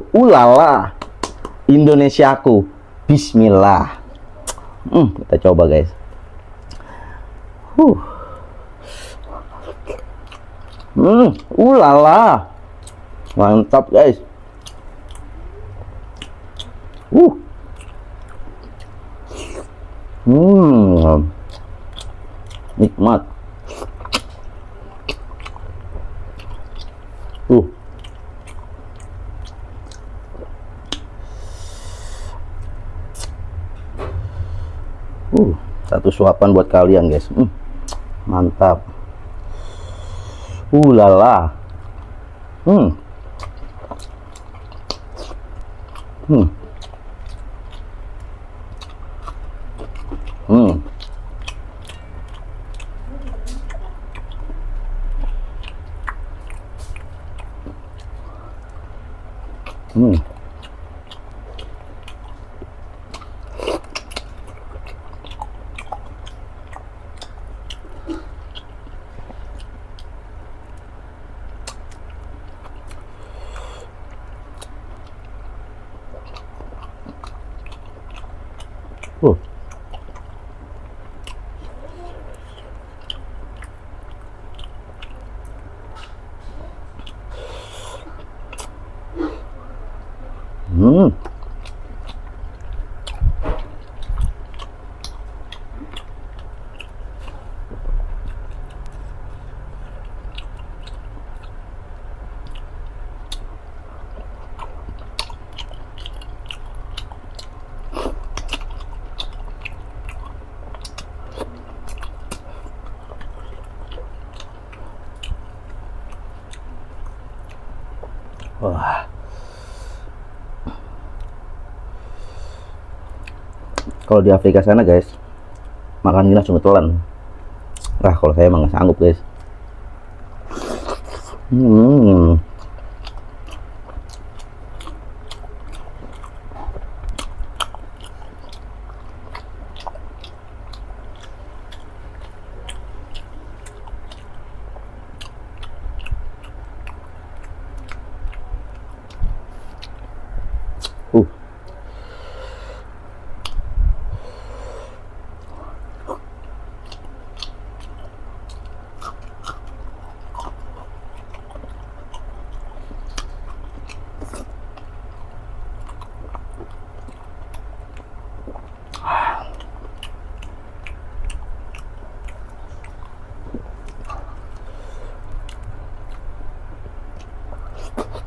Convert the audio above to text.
ulala, Indonesiaku, Bismillah. Kita coba guys. Ulala, mantap guys. Nikmat. Satu suapan buat kalian guys. Mantap. Lala. Hmm. Wah. Kalau di Afrika sana guys, makan gini langsung telan. Nah, kalau saya emang nggak sanggup guys.